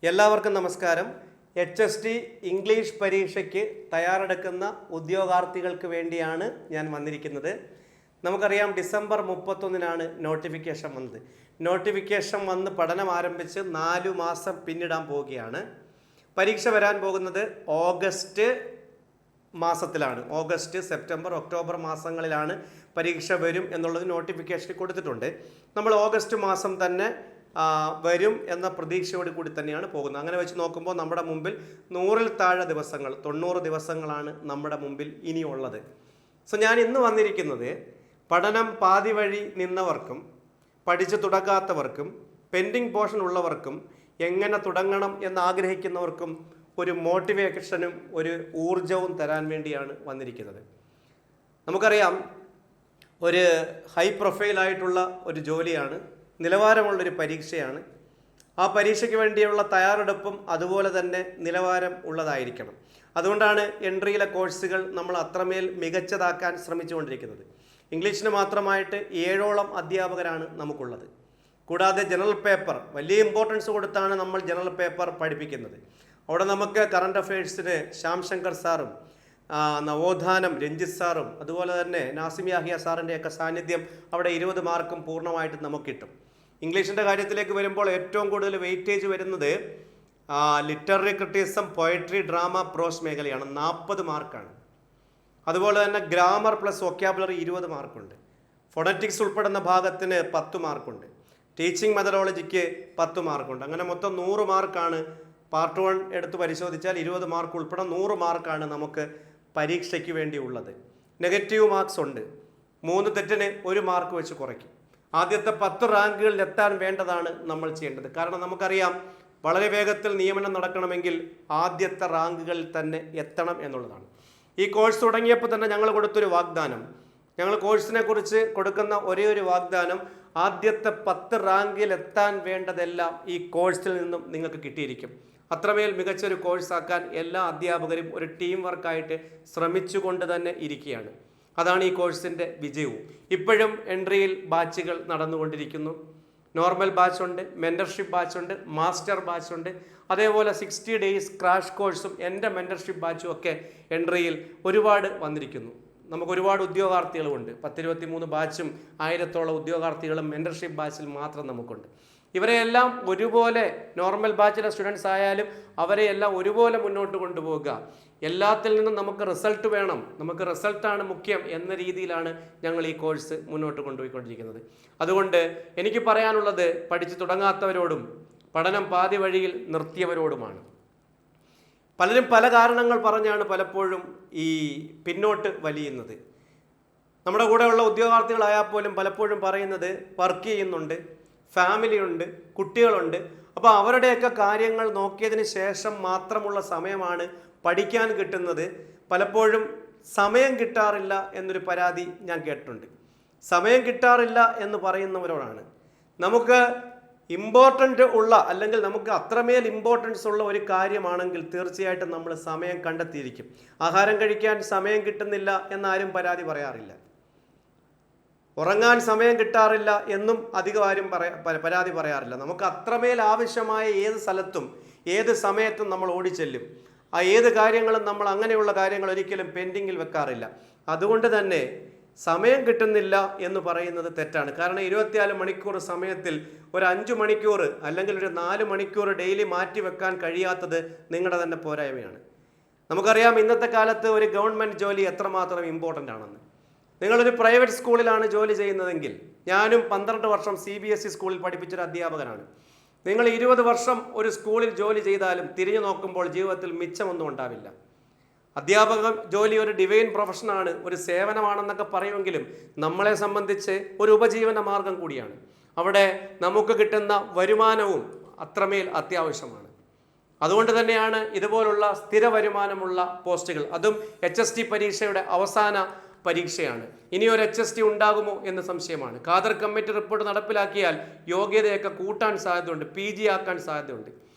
എല്ലാവർക്കും നമസ്കാരം. HST English പരീക്ഷയ്ക്ക് തയ്യാറെടുക്കുന്ന ഉദ്യോഗാർത്ഥികൾക്ക് വേണ്ടിയാണ് ഞാൻ വന്നിരിക്കുന്നത്. നമുക്കറിയാം ഡിസംബർ 31-നാണ് നോട്ടിഫിക്കേഷൻ വന്നത്. നോട്ടിഫിക്കേഷൻ വന്ന് പഠനം ആരംഭിച്ച് 4 മാസം പിന്നിടാൻ പോവുകയാണ്. പരീക്ഷ വരാൻ പോകുന്നത് ഓഗസ്റ്റ് മാസത്തിലാണ്. ഓഗസ്റ്റ്, സെപ്റ്റംബർ, ഒക്ടോബർ മാസങ്ങളിലാണ് പരീക്ഷ വരും എന്നുള്ളത് നോട്ടിഫിക്കേഷൻ കൊടുത്തിട്ടുണ്ട്. നമ്മൾ ഓഗസ്റ്റ് മാസം തന്നെ വരും എന്ന പ്രതീക്ഷയോട് കൂടി തന്നെയാണ് പോകുന്നത്. അങ്ങനെ വെച്ച് നോക്കുമ്പോൾ നമ്മുടെ മുമ്പിൽ 100-ൽ താഴെ ദിവസങ്ങൾ, 90 ദിവസങ്ങളാണ് നമ്മുടെ മുമ്പിൽ ഇനിയുള്ളത്. ഞാൻ ഇന്ന് വന്നിരിക്കുന്നത് പഠനം പാതി വഴി നിന്നവർക്കും പഠിച്ചു തുടങ്ങാത്തവർക്കും പെൻഡിങ് പോർഷൻ ഉള്ളവർക്കും എങ്ങനെ തുടങ്ങണം എന്നാഗ്രഹിക്കുന്നവർക്കും ഒരു മോട്ടിവേഷനും ഒരു ഊർജവും തരാൻ വേണ്ടിയാണ് വന്നിരിക്കുന്നത്. നമുക്കറിയാം, ഒരു ഹൈ പ്രൊഫൈലായിട്ടുള്ള ഒരു ജോലിയാണ്, നിലവാരമുള്ളൊരു പരീക്ഷയാണ്. ആ പരീക്ഷയ്ക്ക് വേണ്ടിയുള്ള തയ്യാറെടുപ്പും അതുപോലെ തന്നെ നിലവാരം ഉള്ളതായിരിക്കണം. അതുകൊണ്ടാണ് എൻട്രിയിലെ കോഴ്സുകൾ നമ്മൾ അത്രമേൽ മികച്ചതാക്കാൻ ശ്രമിച്ചുകൊണ്ടിരിക്കുന്നത്. ഇംഗ്ലീഷിന് മാത്രമായിട്ട് 7ഓളം അധ്യാപകരാണ് നമുക്കുള്ളത്. കൂടാതെ ജനറൽ പേപ്പർ വലിയ ഇമ്പോർട്ടൻസ് കൊടുത്താണ് നമ്മൾ ജനറൽ പേപ്പർ പഠിപ്പിക്കുന്നത്. അവിടെ നമുക്ക് കറണ്ട് അഫയേഴ്സിന് ശ്യാം ശങ്കർ സാറും നവോത്ഥാനം രഞ്ജിത്ത് സാറും അതുപോലെ തന്നെ നാസിം യാഹിയ സാറിൻ്റെയൊക്കെ സാന്നിധ്യം അവിടെ 20 മാർക്കും പൂർണ്ണമായിട്ട് നമുക്ക് കിട്ടും. ഇംഗ്ലീഷിൻ്റെ കാര്യത്തിലേക്ക് വരുമ്പോൾ ഏറ്റവും കൂടുതൽ വെയിറ്റേജ് വരുന്നത് ലിറ്റററി ക്രിറ്റിസിസം, പോയട്രി, ഡ്രാമ, പ്രോസ് മേഖലയാണ്. 40 മാർക്കാണ്. അതുപോലെ തന്നെ ഗ്രാമർ പ്ലസ് വൊക്കാബുലറി 20 മാർക്കുണ്ട്. ഫൊണറ്റിക്സ് ഉൾപ്പെടുന്ന ഭാഗത്തിന് 10 മാർക്കുണ്ട്. ടീച്ചിങ് മെത്തഡോളജിക്ക് 10 മാർക്കുണ്ട്. അങ്ങനെ മൊത്തം 100 മാർക്കാണ്. പാർട്ട് 1 എടുത്ത് പരിശോധിച്ചാൽ 20 മാർക്ക് ഉൾപ്പെടെ 100 മാർക്കാണ് നമുക്ക് പരീക്ഷയ്ക്ക് വേണ്ടി ഉള്ളത്. നെഗറ്റീവ് മാർക്സ് ഉണ്ട്. 3 തെറ്റിന് 1 മാർക്ക് വെച്ച് കുറയ്ക്കും. ആദ്യത്തെ 10 റാങ്കുകളിൽ എത്താൻ വേണ്ടതാണ് നമ്മൾ ചെയ്യേണ്ടത്. കാരണം നമുക്കറിയാം, വളരെ വേഗത്തിൽ നിയമനം നടക്കണമെങ്കിൽ ആദ്യത്തെ റാങ്കുകളിൽ തന്നെ എത്തണം എന്നുള്ളതാണ്. ഈ കോഴ്സ് തുടങ്ങിയപ്പോൾ തന്നെ ഞങ്ങൾ കൊടുത്തൊരു വാഗ്ദാനം, ഞങ്ങൾ കോഴ്സിനെ കുറിച്ച് കൊടുക്കുന്ന ഒരേ ഒരു വാഗ്ദാനം, ആദ്യത്തെ 10 റാങ്കിൽ എത്താൻ വേണ്ടതെല്ലാം ഈ കോഴ്സിൽ നിന്നും നിങ്ങൾക്ക് കിട്ടിയിരിക്കും. അത്രമേൽ മികച്ചൊരു കോഴ്സാക്കാൻ എല്ലാ അധ്യാപകരും ഒരു ടീം വർക്കായിട്ട് ശ്രമിച്ചുകൊണ്ട് തന്നെ ഇരിക്കുകയാണ്. അതാണ് ഈ കോഴ്സിൻ്റെ വിജയവും. ഇപ്പോഴും എൻട്രിയിൽ ബാച്ചുകൾ നടന്നുകൊണ്ടിരിക്കുന്നു. നോർമൽ ബാച്ചുണ്ട്, മെൻറ്റർഷിപ്പ് ബാച്ചുണ്ട്, മാസ്റ്റർ ബാച്ചുണ്ട്. അതേപോലെ 60 ഡേയ്സ് ക്രാഷ് കോഴ്സും എൻ്റെ മെൻറ്റർഷിപ്പ് ബാച്ചും ഒക്കെ എൻട്രിയിൽ ഒരുപാട് വന്നിരിക്കുന്നു. നമുക്ക് ഒരുപാട് ഉദ്യോഗാർത്ഥികളുമുണ്ട്. 10-23 ബാച്ചും 1000-ഓളം ഉദ്യോഗാർത്ഥികളും മെൻറ്റർഷിപ്പ് ബാച്ചിൽ മാത്രം നമുക്കുണ്ട്. ഇവരെയെല്ലാം ഒരുപോലെ, നോർമൽ ബാച്ചിലെ സ്റ്റുഡൻസ് ആയാലും അവരെയെല്ലാം ഒരുപോലെ മുന്നോട്ട് കൊണ്ടുപോകുക. എല്ലാത്തിൽ നിന്നും നമുക്ക് റിസൾട്ട് വേണം, നമുക്ക് റിസൾട്ടാണ് മുഖ്യം എന്ന രീതിയിലാണ് ഞങ്ങൾ ഈ കോഴ്സ് മുന്നോട്ട് കൊണ്ടുപോയിക്കൊണ്ടിരിക്കുന്നത്. അതുകൊണ്ട് എനിക്ക് പറയാനുള്ളത് പഠിച്ചു തുടങ്ങാത്തവരോടും പഠനം പാതി വഴിയിൽ നിർത്തിയവരോടുമാണ്. പലരും പല കാരണങ്ങൾ പറഞ്ഞാണ് പലപ്പോഴും ഈ പിന്നോട്ട് വലിയുന്നത്. നമ്മുടെ കൂടെയുള്ള ഉദ്യോഗാർത്ഥികളായാൽ പോലും പലപ്പോഴും പറയുന്നത് വർക്ക് ചെയ്യുന്നുണ്ട്, ഫാമിലിയുണ്ട്, കുട്ടികളുണ്ട്, അപ്പോൾ അവരുടെയൊക്കെ കാര്യങ്ങൾ നോക്കിയതിന് ശേഷം മാത്രമുള്ള സമയമാണ് പഠിക്കാൻ കിട്ടുന്നത്. പലപ്പോഴും സമയം കിട്ടാറില്ല എന്നൊരു പരാതി ഞാൻ കേട്ടിട്ടുണ്ട്. സമയം കിട്ടാറില്ല എന്ന് പറയുന്നവരോടാണ്, നമുക്ക് ഇമ്പോർട്ടൻ്റ് ഉള്ള, അല്ലെങ്കിൽ നമുക്ക് അത്രമേൽ ഇമ്പോർട്ടൻസ് ഉള്ള ഒരു കാര്യമാണെങ്കിൽ തീർച്ചയായിട്ടും നമ്മൾ സമയം കണ്ടെത്തിയിരിക്കും. ആഹാരം കഴിക്കാൻ സമയം കിട്ടുന്നില്ല എന്നാരും പരാതി പറയാറില്ല. ഉറങ്ങാൻ സമയം കിട്ടാറില്ല എന്നും അധികം ആരും പരാതി പറയാറില്ല. നമുക്ക് അത്രമേൽ ആവശ്യമായ ഏത് സ്ഥലത്തും ഏത് സമയത്തും നമ്മൾ ഓടിച്ചെല്ലും. ആ ഏത് കാര്യങ്ങളും നമ്മൾ അങ്ങനെയുള്ള കാര്യങ്ങൾ ഒരിക്കലും പെൻഡിങ്ങിൽ വെക്കാറില്ല. അതുകൊണ്ട് തന്നെ സമയം കിട്ടുന്നില്ല എന്ന് പറയുന്നത് തെറ്റാണ്. കാരണം 24 മണിക്കൂർ സമയത്തിൽ ഒരു 5 മണിക്കൂർ അല്ലെങ്കിൽ ഒരു 4 മണിക്കൂർ ഡെയിലി മാറ്റി വെക്കാൻ കഴിയാത്തത് നിങ്ങളുടെ തന്നെ പോരായ്മയാണ്. നമുക്കറിയാം, ഇന്നത്തെ കാലത്ത് ഒരു ഗവൺമെൻറ് ജോലി എത്രമാത്രം ഇമ്പോർട്ടൻ്റ് ആണെന്ന്. നിങ്ങളൊരു പ്രൈവറ്റ് സ്കൂളിലാണ് ജോലി ചെയ്യുന്നതെങ്കിൽ, ഞാനും 12 വർഷം CBSE സ്കൂളിൽ പഠിപ്പിച്ചൊരു അധ്യാപകനാണ്. നിങ്ങൾ 20 വർഷം ഒരു സ്കൂളിൽ ജോലി ചെയ്താലും തിരിഞ്ഞു നോക്കുമ്പോൾ ജീവിതത്തിൽ മിച്ചമൊന്നും ഉണ്ടാവില്ല. അധ്യാപക ജോലി ഒരു ഡിവൈൻ പ്രൊഫഷനാണ്, ഒരു സേവനമാണെന്നൊക്കെ പറയുമെങ്കിലും നമ്മളെ സംബന്ധിച്ച് ഒരു ഉപജീവന മാർഗം കൂടിയാണ്. അവിടെ നമുക്ക് കിട്ടുന്ന വരുമാനവും അത്രമേൽ അത്യാവശ്യമാണ്. അതുകൊണ്ട് തന്നെയാണ് ഇതുപോലുള്ള സ്ഥിര വരുമാനമുള്ള പോസ്റ്റുകൾ, അതും HST പരീക്ഷയുടെ അവസാന പരീക്ഷയാണ്. ഇനിയൊരു HST ഉണ്ടാകുമോ എന്ന് സംശയമാണ്. ഖാദർ കമ്മിറ്റി റിപ്പോർട്ട് നടപ്പിലാക്കിയാൽ യോഗ്യതയൊക്കെ കൂട്ടാൻ സാധ്യതയുണ്ട്, PG ആക്കാൻ സാധ്യതയുണ്ട്.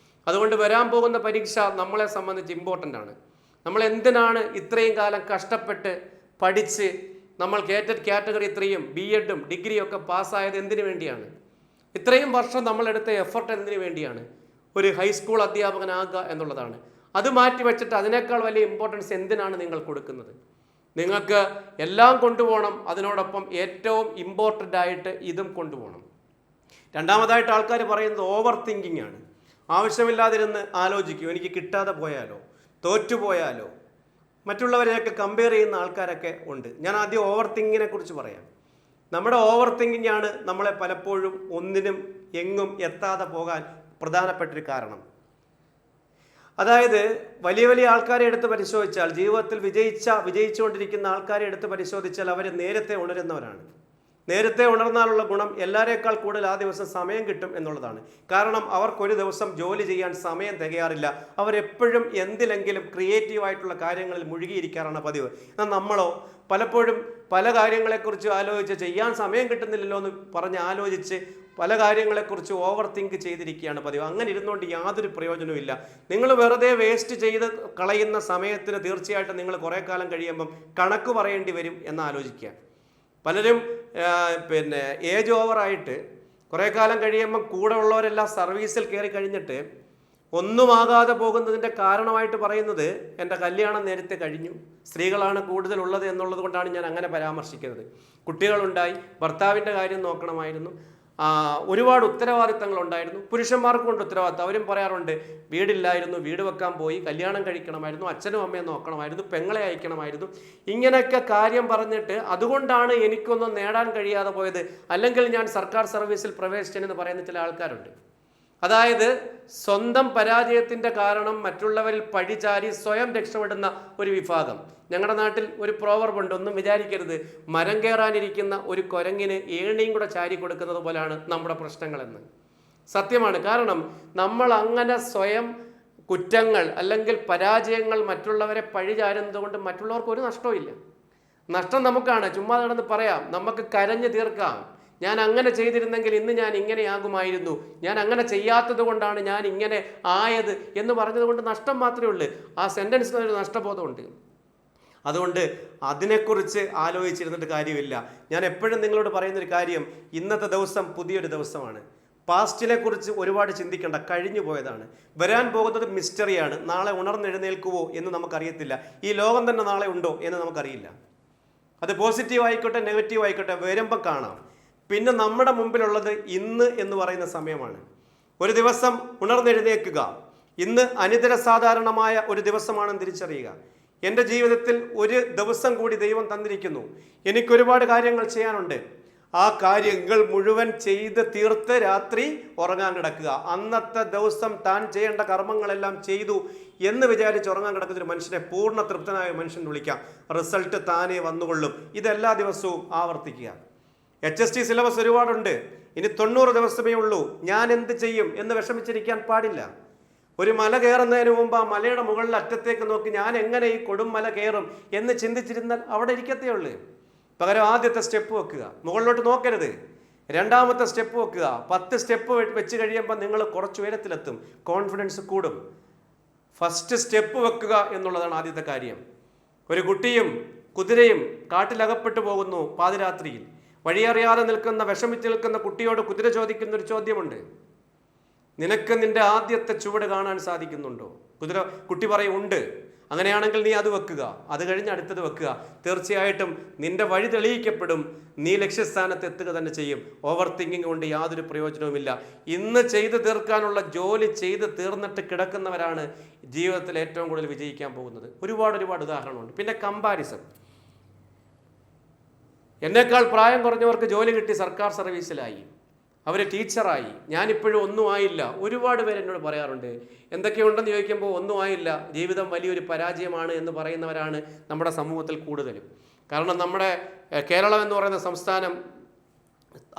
അതുകൊണ്ട് വരാൻ പോകുന്ന പരീക്ഷ നമ്മളെ സംബന്ധിച്ച് ഇമ്പോർട്ടൻ്റ് ആണ്. നമ്മൾ എന്തിനാണ് ഇത്രയും കാലം കഷ്ടപ്പെട്ട് പഠിച്ച് നമ്മൾ കേറ്റഡ് കാറ്റഗറി 3-യും B.Edഉം ഡിഗ്രിയും ഒക്കെ പാസ്സായത് എന്തിനു വേണ്ടിയാണ്? ഇത്രയും വർഷം നമ്മളെടുത്ത എഫർട്ട് എന്തിനു വേണ്ടിയാണ്? ഒരു ഹൈസ്കൂൾ അധ്യാപകനാകുക എന്നുള്ളതാണ്. അത് മാറ്റി വെച്ചിട്ട് അതിനേക്കാൾ വലിയ ഇമ്പോർട്ടൻസ് എന്തിനാണ് നിങ്ങൾ കൊടുക്കുന്നത്? നിങ്ങൾക്ക് എല്ലാം കൊണ്ടുപോകണം, അതിനോടൊപ്പം ഏറ്റവും ഇമ്പോർട്ടൻ്റ് ആയിട്ട് ഇതും കൊണ്ടുപോകണം. രണ്ടാമതായിട്ട് ആൾക്കാർ പറയുന്നത് ഓവർ തിങ്കിങ് ആണ്. ആവശ്യമില്ലാതിരുന്ന് ആലോചിക്കും, എനിക്ക് കിട്ടാതെ പോയാലോ, തോറ്റുപോയാലോ. മറ്റുള്ളവരെയൊക്കെ കമ്പയർ ചെയ്യുന്ന ആൾക്കാരൊക്കെ ഉണ്ട്. ഞാൻ ആദ്യം ഓവർ തിങ്കിങ്ങിനെ കുറിച്ച് പറയാം. നമ്മുടെ ഓവർ തിങ്കിങ് ആണ് നമ്മളെ പലപ്പോഴും ഒന്നിനും എങ്ങും എത്താതെ പോകാൻ പ്രധാനപ്പെട്ടൊരു കാരണം. അതായത് വലിയ വലിയ ആൾക്കാരെ എടുത്ത് പരിശോധിച്ചാൽ, ജീവിതത്തിൽ വിജയിച്ചുകൊണ്ടിരിക്കുന്ന ആൾക്കാരെ എടുത്ത് പരിശോധിച്ചാൽ അവർ നേരത്തെ ഉണരുന്നവരാണ്. നേരത്തെ ഉണർന്നാലുള്ള ഗുണം എല്ലാവരേക്കാൾ കൂടുതൽ ആ ദിവസം സമയം കിട്ടും എന്നുള്ളതാണ്. കാരണം അവർക്കൊരു ദിവസം ജോലി ചെയ്യാൻ സമയം തികയാറില്ല. അവരെപ്പോഴും എന്തിലെങ്കിലും ക്രിയേറ്റീവായിട്ടുള്ള കാര്യങ്ങളിൽ മുഴുകിയിരിക്കാറാണ് പതിവ്. എന്നാൽ നമ്മളോ പലപ്പോഴും പല കാര്യങ്ങളെക്കുറിച്ച് ആലോചിച്ച് ചെയ്യാൻ സമയം കിട്ടുന്നില്ലല്ലോ എന്ന് പറഞ്ഞ് ആലോചിച്ച് പല കാര്യങ്ങളെക്കുറിച്ച് ഓവർ തിങ്ക് ചെയ്തിരിക്കുകയാണ് പതിവ്. അങ്ങനെ ഇരുന്നുകൊണ്ട് യാതൊരു പ്രയോജനവും. നിങ്ങൾ വെറുതെ വേസ്റ്റ് ചെയ്ത് കളയുന്ന സമയത്തിന് തീർച്ചയായിട്ടും നിങ്ങൾ കുറേ കാലം കഴിയുമ്പം കണക്ക് പറയേണ്ടി വരും എന്ന് ആലോചിക്കുക. പലരും ഏജ് ഓവറായിട്ട് കുറേ കാലം കഴിയുമ്പം കൂടെ ഉള്ളവരെല്ലാം സർവീസിൽ കയറി കഴിഞ്ഞിട്ട് ഒന്നുമാകാതെ പോകുന്നതിൻ്റെ കാരണമായിട്ട് പറയുന്നത് എൻ്റെ കല്യാണം നേരത്തെ കഴിഞ്ഞു, സ്ത്രീകളാണ് കൂടുതലുള്ളത് എന്നുള്ളത് കൊണ്ടാണ് ഞാൻ അങ്ങനെ പരാമർശിക്കുന്നത്. കുട്ടികളുണ്ടായി, ഭർത്താവിൻ്റെ കാര്യം നോക്കണമായിരുന്നു, ഒരുപാട് ഉത്തരവാദിത്തങ്ങളുണ്ടായിരുന്നു. പുരുഷന്മാർക്കും ഉണ്ട് ഉത്തരവാദിത്തം. അവരും പറയാറുണ്ട്, വീടില്ലായിരുന്നു, വീട് വെക്കാൻ പോയി, കല്യാണം കഴിക്കണമായിരുന്നു, അച്ഛനും അമ്മയും നോക്കണമായിരുന്നു, പെങ്ങളെ അയക്കണമായിരുന്നു. ഇങ്ങനെയൊക്കെ കാര്യം പറഞ്ഞിട്ട് അതുകൊണ്ടാണ് എനിക്കൊന്നും നേടാൻ കഴിയാതെ പോയത്, അല്ലെങ്കിൽ ഞാൻ സർക്കാർ സർവീസിൽ പ്രവേശിച്ചെന്ന് പറയുന്ന ചില ആൾക്കാരുണ്ട്. അതായത് സ്വന്തം പരാജയത്തിൻ്റെ കാരണം മറ്റുള്ളവരിൽ പഴിചാരി സ്വയം രക്ഷപ്പെടുന്ന ഒരു വിഭാഗം. ഞങ്ങളുടെ നാട്ടിൽ ഒരു പ്രോവർബുണ്ട്, ഒന്നും വിചാരിക്കരുത്, മരം കയറാനിരിക്കുന്ന ഒരു കുരങ്ങിന് ഏണിയും കൂടെ ചാരി കൊടുക്കുന്നത് പോലെയാണ് നമ്മുടെ പ്രശ്നങ്ങളെന്ന്. സത്യമാണ്. കാരണം നമ്മൾ അങ്ങനെ സ്വയം കുറ്റങ്ങൾ അല്ലെങ്കിൽ പരാജയങ്ങൾ മറ്റുള്ളവരെ പഴിചാരുന്നത് കൊണ്ട് മറ്റുള്ളവർക്ക് ഒരു നഷ്ടവും ഇല്ല. നഷ്ടം നമുക്കാണ്. ചുമ്മാ നടന്ന് പറയാം, നമുക്ക് കരഞ്ഞു തീർക്കാം, ഞാൻ അങ്ങനെ ചെയ്തിരുന്നെങ്കിൽ ഇന്ന് ഞാൻ ഇങ്ങനെയാകുമായിരുന്നു, ഞാൻ അങ്ങനെ ചെയ്യാത്തത് കൊണ്ടാണ് ഞാൻ ഇങ്ങനെ ആയത് എന്ന് പറഞ്ഞത് കൊണ്ട് നഷ്ടം മാത്രമേ ഉള്ളൂ. ആ സെൻറ്റൻസിന് ഒരു നഷ്ടബോധമുണ്ട്. അതുകൊണ്ട് അതിനെക്കുറിച്ച് ആലോചിച്ചിരുന്നിട്ട് കാര്യമില്ല. ഞാൻ എപ്പോഴും നിങ്ങളോട് പറയുന്നൊരു കാര്യം, ഇന്നത്തെ ദിവസം പുതിയൊരു ദിവസമാണ്. പാസ്റ്റിനെ കുറിച്ച് ഒരുപാട് ചിന്തിക്കേണ്ട, കഴിഞ്ഞു പോയതാണ്. വരാൻ പോകുന്നത് മിസ്റ്ററിയാണ്. നാളെ ഉണർന്നെഴുന്നേൽക്കുവോ എന്ന് നമുക്കറിയത്തില്ല. ഈ ലോകം തന്നെ നാളെ ഉണ്ടോ എന്ന് നമുക്കറിയില്ല. അത് പോസിറ്റീവ് ആയിക്കോട്ടെ നെഗറ്റീവ് ആയിക്കോട്ടെ, വരുമ്പം കാണാം. പിന്നെ നമ്മുടെ മുമ്പിലുള്ളത് ഇന്ന് എന്ന് പറയുന്ന സമയമാണ്. ഒരു ദിവസം ഉണർന്നെഴുന്നേൽക്കുക. ഇന്ന് അനിതര സാധാരണമായ ഒരു ദിവസമാണെന്ന് തിരിച്ചറിയുക. എൻ്റെ ജീവിതത്തിൽ ഒരു ദിവസം കൂടി ദൈവം തന്നിരിക്കുന്നു. എനിക്കൊരുപാട് കാര്യങ്ങൾ ചെയ്യാനുണ്ട്. ആ കാര്യങ്ങൾ മുഴുവൻ ചെയ്ത് തീർത്ത് രാത്രി ഉറങ്ങാൻ കിടക്കുക. അന്നത്തെ ദിവസം താൻ ചെയ്യേണ്ട കർമ്മങ്ങളെല്ലാം ചെയ്തു എന്ന് വിചാരിച്ച് ഉറങ്ങാൻ കിടക്കുന്ന ഒരു മനുഷ്യനെ പൂർണ്ണ തൃപ്തനായ മനുഷ്യൻ വിളിക്കാം. റിസൾട്ട് താനേ വന്നുകൊള്ളും. ഇതെല്ലാ ദിവസവും ആവർത്തിക്കുക. HST സിലബസ് ഒരുപാടുണ്ട്. ഇനി 90 ദിവസമേ ഉള്ളൂ. ഞാൻ എന്ത് ചെയ്യും എന്ന് വിഷമിച്ചിരിക്കാൻ പാടില്ല. ഒരു മല കയറുന്നതിന് മുമ്പ് ആ മലയുടെ മുകളിൽ അറ്റത്തേക്ക് നോക്കി ഞാൻ എങ്ങനെ ഈ കൊടുംമല കയറും എന്ന് ചിന്തിച്ചിരുന്നാൽ അവിടെ ഇരിക്കത്തേ ഉള്ളൂ. പകരം ആദ്യത്തെ സ്റ്റെപ്പ് വെക്കുക, മുകളിലോട്ട് നോക്കരുത്. രണ്ടാമത്തെ സ്റ്റെപ്പ് വെക്കുക. 10 സ്റ്റെപ്പ് വെച്ച് കഴിയുമ്പോൾ നിങ്ങൾ കുറച്ച് ഉയരത്തിലെത്തും, കോൺഫിഡൻസ് കൂടും. ഫസ്റ്റ് സ്റ്റെപ്പ് വെക്കുക എന്നുള്ളതാണ് ആദ്യത്തെ കാര്യം. ഒരു കുട്ടിയും കുതിരയും കാട്ടിലകപ്പെട്ടു പോകുന്നു പാതിരാത്രിയിൽ. വഴിയറിയാതെ നിൽക്കുന്ന, വിഷമിച്ച് നിൽക്കുന്ന കുട്ടിയോട് കുതിര ചോദിക്കുന്ന ഒരു ചോദ്യമുണ്ട്, നിനക്ക് നിന്റെ ആദ്യത്തെ ചുവട് കാണാൻ സാധിക്കുന്നുണ്ടോ? കുട്ടി പറയും ഉണ്ട്. അങ്ങനെയാണെങ്കിൽ നീ അത് വെക്കുക, അത് കഴിഞ്ഞ് അടുത്തത് വെക്കുക. തീർച്ചയായിട്ടും നിന്റെ വഴി തെളിയിക്കപ്പെടും, നീ ലക്ഷ്യസ്ഥാനത്ത് എത്തുക തന്നെ ചെയ്യും. ഓവർ തിങ്കിങ് കൊണ്ട് യാതൊരു പ്രയോജനവുമില്ല. ഇന്ന് ചെയ്തു തീർക്കാനുള്ള ജോലി ചെയ്ത് തീർന്നിട്ട് കിടക്കുന്നവരാണ് ജീവിതത്തിൽ ഏറ്റവും കൂടുതൽ വിജയിക്കാൻ പോകുന്നത്. ഒരുപാട് ഉദാഹരണമുണ്ട്. പിന്നെ കമ്പാരിസൺ. എന്നേക്കാൾ പ്രായം കുറഞ്ഞവർക്ക് ജോലി കിട്ടി, സർക്കാർ സർവീസിലായി, അവർ ടീച്ചറായി. ഞാനിപ്പോഴും ഒന്നും ആയില്ല. ഒരുപാട് പേര് എന്നോട് പറയാറുണ്ട്. എന്തൊക്കെയുണ്ടെന്ന് ചോദിക്കുമ്പോൾ ഒന്നും ആയില്ല, ജീവിതം വലിയൊരു പരാജയമാണ് എന്ന് പറയുന്നവരാണ് നമ്മുടെ സമൂഹത്തിൽ കൂടുതലും. കാരണം നമ്മുടെ കേരളം എന്ന് പറയുന്ന സംസ്ഥാനം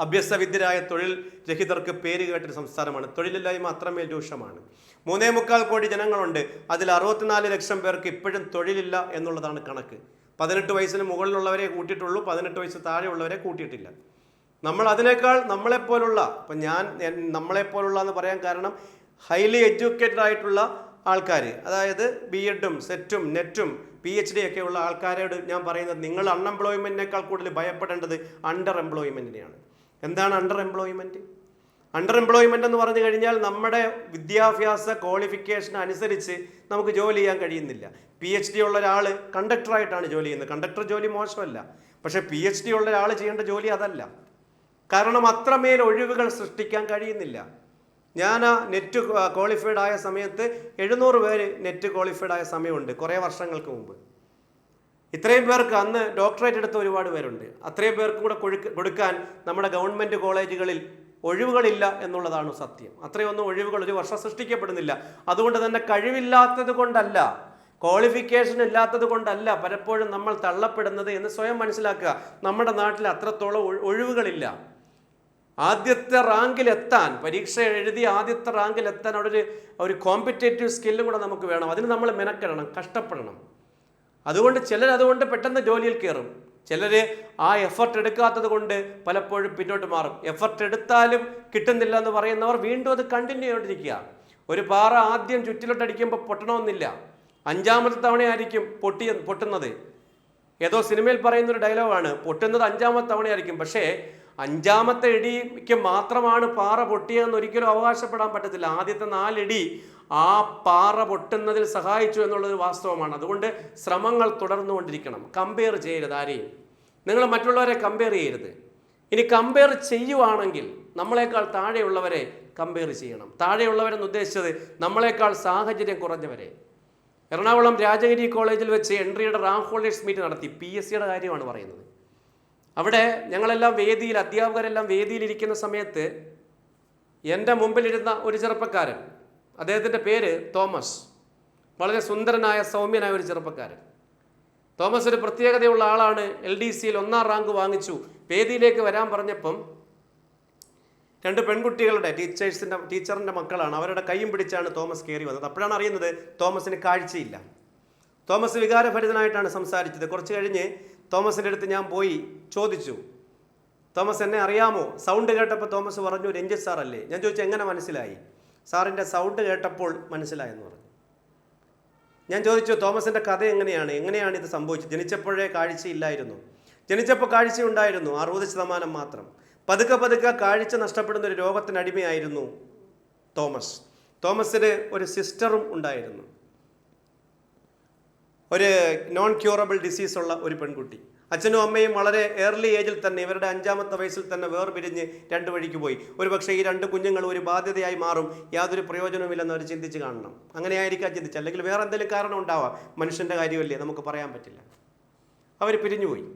അഭ്യസ്തവിദ്യരായ തൊഴിൽ രഹിതർക്ക് പേര് കേട്ടൊരു സംസ്ഥാനമാണ്. തൊഴിലില്ലായ്മ അത്രമേൽ രൂക്ഷമാണ്. 3.25 കോടി ജനങ്ങളുണ്ട്. അതിൽ 64 ലക്ഷം പേർക്ക് ഇപ്പോഴും തൊഴിലില്ല എന്നുള്ളതാണ് കണക്ക്. 18 വയസ്സിന് മുകളിലുള്ളവരെ കൂട്ടിയിട്ടുള്ളൂ, 18 വയസ്സ് താഴെയുള്ളവരെ കൂട്ടിയിട്ടില്ല. നമ്മൾ അതിനേക്കാൾ നമ്മളെപ്പോലുള്ള, ഇപ്പം നമ്മളെപ്പോലുള്ള എന്ന് പറയാൻ കാരണം ഹൈലി എഡ്യൂക്കേറ്റഡ് ആയിട്ടുള്ള ആൾക്കാർ, അതായത് BEdും സെറ്റും നെറ്റും PhD ഒക്കെ ഉള്ള ആൾക്കാരോട് ഞാൻ പറയുന്നത്, നിങ്ങൾ അൺഎംപ്ലോയ്മെൻറ്റിനേക്കാൾ കൂടുതൽ ഭയപ്പെടേണ്ടത് അണ്ടർ എംപ്ലോയ്മെൻറ്റിനെയാണ്. എന്താണ് അണ്ടർ എംപ്ലോയ്മെൻറ്റ്? അണ്ടർഎംപ്ലോയ്മെൻ്റ് എന്ന് പറഞ്ഞു കഴിഞ്ഞാൽ നമ്മുടെ വിദ്യാഭ്യാസ ക്വാളിഫിക്കേഷൻ അനുസരിച്ച് നമുക്ക് ജോലി ചെയ്യാൻ കഴിയുന്നില്ല. PhD ഉള്ള ഒരാൾ കണ്ടക്ടറായിട്ടാണ് ജോലി ചെയ്യുന്നത്. കണ്ടക്ടർ ജോലി മോശമല്ല, പക്ഷേ PhD ഉള്ള ഒരാൾ ചെയ്യേണ്ട ജോലി അതല്ല. കാരണം അത്രമേൽ ഒഴിവുകൾ സൃഷ്ടിക്കാൻ കഴിയുന്നില്ല. ഞാൻ നെറ്റ് ക്വാളിഫൈഡ് ആയ സമയത്ത് 700 പേര് നെറ്റ് ക്വാളിഫൈഡ് ആയ സമയമുണ്ട്, കുറേ വർഷങ്ങൾക്ക് മുമ്പ്. ഇത്രയും പേർക്ക് അന്ന് ഡോക്ടറേറ്റ് എടുത്ത ഒരുപാട് പേരുണ്ട്. അത്രയും പേർക്കും കൂടെ കൊടുക്കാൻ നമ്മുടെ ഗവൺമെൻറ് കോളേജുകളിൽ ഒഴിവുകളില്ല എന്നുള്ളതാണ് സത്യം. അത്രയൊന്നും ഒഴിവുകൾ ഒരു വർഷം സൃഷ്ടിക്കപ്പെടുന്നില്ല. അതുകൊണ്ട് തന്നെ കഴിവില്ലാത്തത് കൊണ്ടല്ല, ക്വാളിഫിക്കേഷൻ ഇല്ലാത്തത് കൊണ്ടല്ല പലപ്പോഴും നമ്മൾ തള്ളപ്പെടുന്നത് എന്ന് സ്വയം മനസ്സിലാക്കുക. നമ്മുടെ നാട്ടിൽ അത്രത്തോളം ഒഴിവുകളില്ല. ആദ്യത്തെ റാങ്കിലെത്താൻ, പരീക്ഷ എഴുതി ആദ്യത്തെ റാങ്കിലെത്താൻ ഒരു കോമ്പറ്റേറ്റീവ് സ്കില്ലും കൂടെ നമുക്ക് വേണം. അതിന് നമ്മൾ മെനക്കെടണം, കഷ്ടപ്പെടണം. അതുകൊണ്ട് അതുകൊണ്ട് പെട്ടെന്ന് ജോലിയിൽ കയറും. ചിലർ ആ എഫർട്ട് എടുക്കാത്തത് കൊണ്ട് പലപ്പോഴും പിന്നോട്ട് മാറും. എഫർട്ട് എടുത്താലും കിട്ടുന്നില്ല എന്ന് പറയുന്നവർ വീണ്ടും അത് കണ്ടിന്യൂ ചെയ്തുകൊണ്ടിരിക്കുക. ഒരു പാറ ആദ്യം ചുറ്റിലോട്ടടിക്കുമ്പോൾ പൊട്ടണമെന്നില്ല, 5ാമത്തെ തവണയായിരിക്കും പൊട്ടുന്നത്. ഏതോ സിനിമയിൽ പറയുന്നൊരു ഡയലോഗാണ്, പൊട്ടുന്നത് 5ാമത്തെ തവണയായിരിക്കും. പക്ഷേ 5ാമത്തെ ഇടിക്ക് മാത്രമാണ് പാറ പൊട്ടിയതെന്ന് ഒരിക്കലും അവകാശപ്പെടാൻ പറ്റത്തില്ല. ആദ്യത്തെ 4 ഇടി ആ പാറ പൊട്ടുന്നതിൽ സഹായിച്ചു എന്നുള്ളത് വാസ്തവമാണ്. അതുകൊണ്ട് ശ്രമങ്ങൾ തുടർന്നുകൊണ്ടിരിക്കണം. കമ്പയർ ചെയ്യരുത് ആരെയും. നിങ്ങൾ മറ്റുള്ളവരെ കമ്പയർ ചെയ്യരുത്. ഇനി കമ്പയർ ചെയ്യുവാണെങ്കിൽ നമ്മളെക്കാൾ താഴെയുള്ളവരെ കമ്പയർ ചെയ്യണം. താഴെയുള്ളവരെന്ന് ഉദ്ദേശിച്ചത് നമ്മളെക്കാൾ സാഹചര്യം കുറഞ്ഞവരെ. എറണാകുളം രാജഗിരി കോളേജിൽ വെച്ച് എൻട്രിയുടെ റാങ്ക് ഹോൾഡേഴ്സ് മീറ്റ് നടത്തി. PSCയുടെ കാര്യമാണ് പറയുന്നത്. അവിടെ ഞങ്ങളെല്ലാം വേദിയിൽ, അധ്യാപകരെല്ലാം വേദിയിലിരിക്കുന്ന സമയത്ത് എൻ്റെ മുമ്പിലിരുന്ന ഒരു ചെറുപ്പക്കാരൻ, അദ്ദേഹത്തിൻ്റെ പേര് തോമസ്, വളരെ സുന്ദരനായ സൗമ്യനായ ഒരു ചെറുപ്പക്കാരൻ. തോമസ് ഒരു പ്രത്യേകതയുള്ള ആളാണ്. LDCയിൽ 1ാം റാങ്ക് വാങ്ങിച്ചു. വേദിയിലേക്ക് വരാൻ പറഞ്ഞപ്പം 2 പെൺകുട്ടികളുടെ ടീച്ചറിൻ്റെ മക്കളാണ്, അവരുടെ കൈയും പിടിച്ചാണ് തോമസ് കയറി വന്നത്. അപ്പോഴാണ് അറിയുന്നത് തോമസിന് കാഴ്ചയില്ല. തോമസ് വികാരഭരിതനായിട്ടാണ് സംസാരിച്ചത്. കുറച്ച് കഴിഞ്ഞ് തോമസിൻ്റെ അടുത്ത് ഞാൻ പോയി ചോദിച്ചു, തോമസ് എന്നെ അറിയാമോ? സൗണ്ട് കേട്ടപ്പോൾ തോമസ് പറഞ്ഞു, രഞ്ജിത്ത് സാറല്ലേ. ഞാൻ ചോദിച്ചു, എങ്ങനെ മനസ്സിലായി? സാറിൻ്റെ സൗണ്ട് കേട്ടപ്പോൾ മനസ്സിലായെന്ന് പറഞ്ഞു. ഞാൻ ചോദിച്ചു, തോമസിൻ്റെ കഥ എങ്ങനെയാണ് ഇത് സംഭവിച്ചത്? ജനിച്ചപ്പോഴേ കാഴ്ചയില്ലായിരുന്നു. ജനിച്ചപ്പോൾ കാഴ്ച ഉണ്ടായിരുന്നു, 60% മാത്രം. പതുക്കെ കാഴ്ച നഷ്ടപ്പെടുന്ന ഒരു രോഗത്തിനടിമയായിരുന്നു തോമസ്. തോമസിന് ഒരു സിസ്റ്ററും ഉണ്ടായിരുന്നു, ഒരു നോൺ ക്യൂറബിൾ ഡിസീസ് ഉള്ള ഒരു പെൺകുട്ടി. അച്ഛനും അമ്മയും വളരെ ഏർലി ഏജിൽ തന്നെ, ഇവരുടെ 5ാമത്തെ വയസ്സിൽ തന്നെ വേർപിരിഞ്ഞ് 2 വഴിക്ക് പോയി. ഒരു പക്ഷേ ഈ 2 കുഞ്ഞുങ്ങൾ ഒരു ബാധ്യതയായി മാറും, യാതൊരു പ്രയോജനവുമില്ലെന്ന് അവർ ചിന്തിച്ച് കാണണം. അങ്ങനെയായിരിക്കാം ചിന്തിച്ച്, അല്ലെങ്കിൽ വേറെ എന്തെങ്കിലും കാരണം ഉണ്ടാവാം. മനുഷ്യൻ്റെ കാര്യമല്ലേ, നമുക്ക് പറയാൻ പറ്റില്ല. അവർ പിരിഞ്ഞുപോയി.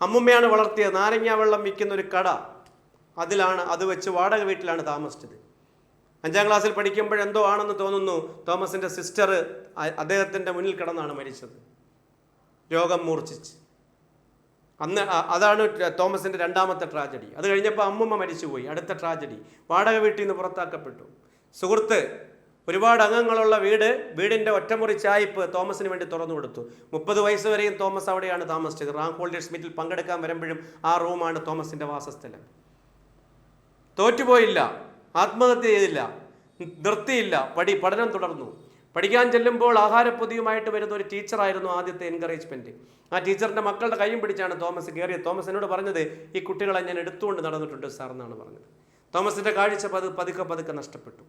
അമ്മുമ്മയാണ് വളർത്തിയത്. നാരങ്ങ വെള്ളം വിൽക്കുന്ന ഒരു കട, അത് വെച്ച് വാടക വീട്ടിലാണ് താമസിച്ചത്. 5ാം ക്ലാസ്സിൽ പഠിക്കുമ്പോഴെന്തോ ആണെന്ന് തോന്നുന്നു, തോമസിൻ്റെ സിസ്റ്റർ അദ്ദേഹത്തിൻ്റെ മുന്നിൽ കിടന്നാണ് മരിച്ചത്, രോഗം മൂർച്ഛിച്ച്. അതാണ് തോമസിൻ്റെ 2ാമത്തെ ട്രാജഡി. അത് കഴിഞ്ഞപ്പോൾ അമ്മുമ്മ മരിച്ചുപോയി. അടുത്ത ട്രാജഡി, വാടക വീട്ടിൽ നിന്ന് പുറത്താക്കപ്പെട്ടു. സുഹൃത്ത്, ഒരുപാട് അംഗങ്ങളുള്ള വീടിൻ്റെ ഒറ്റമുറി ചായ്പ് തോമസിന് വേണ്ടി തുറന്നു കൊടുത്തു. 30 വയസ്സ് വരെയും തോമസ് അവിടെയാണ് താമസിച്ചത്. റാങ്ക് ഹോൾഡേഴ്സ് മീറ്റിൽ പങ്കെടുക്കാൻ വരുമ്പോഴും ആ റൂമാണ് തോമസിൻ്റെ വാസസ്ഥലം. തോറ്റുപോയില്ല, ആത്മഹത്യ ചെയ്തില്ല, നിർത്തിയില്ല, പഠനം തുടർന്നു. പഠിക്കാൻ ചെല്ലുമ്പോൾ ആഹാരപ്പൊതിയുമായിട്ട് വരുന്ന ഒരു ടീച്ചറായിരുന്നു ആദ്യത്തെ എൻകറേജ്മെൻറ്റ്. ആ ടീച്ചറിൻ്റെ മക്കളുടെ കൈയും പിടിച്ചാണ് തോമസ് കയറിയത്. തോമസ് എന്നോട് പറഞ്ഞത്, ഈ കുട്ടികളെ ഞാൻ എടുത്തുകൊണ്ട് നടന്നിട്ടുണ്ട് സാർ എന്നാണ് പറഞ്ഞത്. തോമസിൻ്റെ കാഴ്ച പതുക്കെ നഷ്ടപ്പെട്ടു.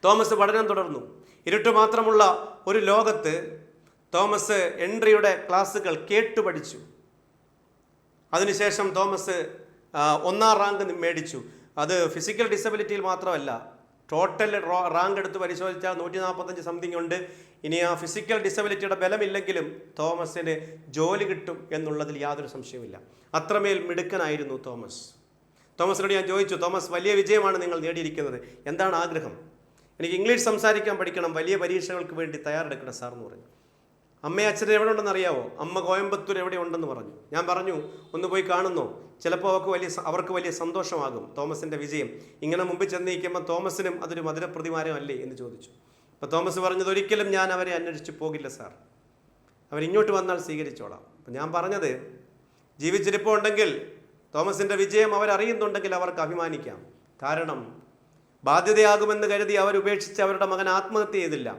തോമസ് പഠനം തുടർന്നു. ഇരുട്ട് മാത്രമുള്ള ഒരു ലോകത്ത് തോമസ് എൻട്രിയുടെ ക്ലാസ്സുകൾ കേട്ടു പഠിച്ചു. അതിനുശേഷം തോമസ് 1ാം റാങ്ക് മേടിച്ചു. അത് ഫിസിക്കൽ ഡിസബിലിറ്റിയിൽ മാത്രമല്ല, ടോട്ടൽ റാങ്ക് എടുത്ത് പരിശോധിച്ചാൽ 145 സംതിങ് ഉണ്ട്. ഇനി ആ ഫിസിക്കൽ ഡിസബിലിറ്റിയുടെ ബലമില്ലെങ്കിലും തോമസിന് ജോലി കിട്ടും എന്നുള്ളതിൽ യാതൊരു സംശയവുമില്ല. അത്രമേൽ മിടുക്കനായിരുന്നു തോമസ്. തോമസിനോട് ഞാൻ ചോദിച്ചു, തോമസ്, വലിയ വിജയമാണ് നിങ്ങൾ നേടിയിരിക്കുന്നത്, എന്താണ് ആഗ്രഹം? എനിക്ക് ഇംഗ്ലീഷ് സംസാരിക്കാൻ പഠിക്കണം, വലിയ പരീക്ഷകൾക്ക് വേണ്ടി തയ്യാറെടുക്കണം സാർ എന്ന് പറഞ്ഞു. അമ്മയും അച്ഛനും എവിടെ ഉണ്ടെന്ന് അറിയാവോ? അമ്മ കോയമ്പത്തൂർ എവിടെ ഉണ്ടെന്ന് പറഞ്ഞു. ഞാൻ പറഞ്ഞു, ഒന്ന് പോയി കാണുന്നോ, ചിലപ്പോൾ അവർക്ക് വലിയ സന്തോഷമാകും തോമസിൻ്റെ വിജയം. ഇങ്ങനെ മുമ്പിൽ ചെന്നിരിക്കുമ്പോൾ തോമസിനും അതൊരു മധുരപ്രതിമാരമല്ലേ എന്ന് ചോദിച്ചു. അപ്പോൾ തോമസ് പറഞ്ഞത്, ഒരിക്കലും ഞാൻ അവരെ അന്വേഷിച്ച് പോകില്ല സാർ, അവരിങ്ങോട്ട് വന്നാൽ സ്വീകരിച്ചോളാം. അപ്പം ഞാൻ പറഞ്ഞത്, ജീവിച്ചിരിപ്പുണ്ടെങ്കിൽ തോമസിൻ്റെ വിജയം അവരറിയുന്നുണ്ടെങ്കിൽ അവർക്ക് അഭിമാനിക്കാം. കാരണം ബാധ്യതയാകുമെന്ന് കരുതി അവരുപേക്ഷിച്ച് അവരുടെ മകൻ ആത്മഹത്യ ചെയ്തില്ല,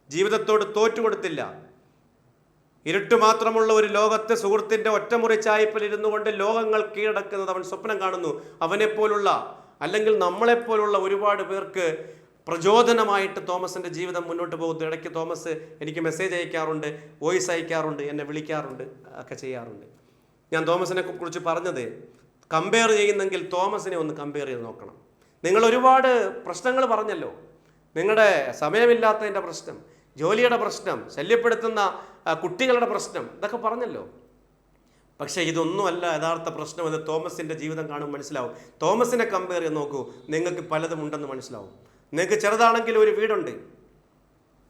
ജീവിതത്തോട് തോറ്റുകൊടുത്തില്ല. ഇരുട്ട് മാത്രമുള്ള ഒരു ലോകത്തെ സുഹൃത്തിൻ്റെ ഒറ്റമുറി ചായ്പിൽ ഇരുന്നു കൊണ്ട് ലോകങ്ങൾ കീഴടക്കുന്നത് അവൻ സ്വപ്നം കാണുന്നു. അവനെപ്പോലുള്ള അല്ലെങ്കിൽ നമ്മളെപ്പോലുള്ള ഒരുപാട് പേർക്ക് പ്രചോദനമായിട്ട് തോമസിൻ്റെ ജീവിതം മുന്നോട്ട് പോകുന്നു. ഇടയ്ക്ക് തോമസ് എനിക്ക് മെസ്സേജ് അയക്കാറുണ്ട്, വോയിസ് അയക്കാറുണ്ട്, എന്നെ വിളിക്കാറുണ്ട്, ഒക്കെ ചെയ്യാറുണ്ട്. ഞാൻ തോമസിനെ കുറിച്ച് പറഞ്ഞത്, കമ്പയർ ചെയ്യുന്നെങ്കിൽ തോമസിനെ ഒന്ന് കമ്പയർ ചെയ്ത് നോക്കണം. നിങ്ങൾ ഒരുപാട് പ്രശ്നങ്ങൾ പറഞ്ഞല്ലോ. നിങ്ങളുടെ സമയമില്ലാത്തതിൻ്റെ പ്രശ്നം, ജോലിയുടെ പ്രശ്നം, ശല്യപ്പെടുത്തുന്ന കുട്ടികളുടെ പ്രശ്നം, ഇതൊക്കെ പറഞ്ഞല്ലോ. പക്ഷേ ഇതൊന്നുമല്ല യഥാർത്ഥ പ്രശ്നം എന്ന് തോമസിൻ്റെ ജീവിതം കാണുമ്പോൾ മനസ്സിലാവും. തോമസിനെ കമ്പയർ ചെയ്ത് നോക്കൂ, നിങ്ങൾക്ക് പലതും ഉണ്ടെന്ന് മനസ്സിലാവും. നിങ്ങൾക്ക് ചെറുതാണെങ്കിലും ഒരു വീടുണ്ട്,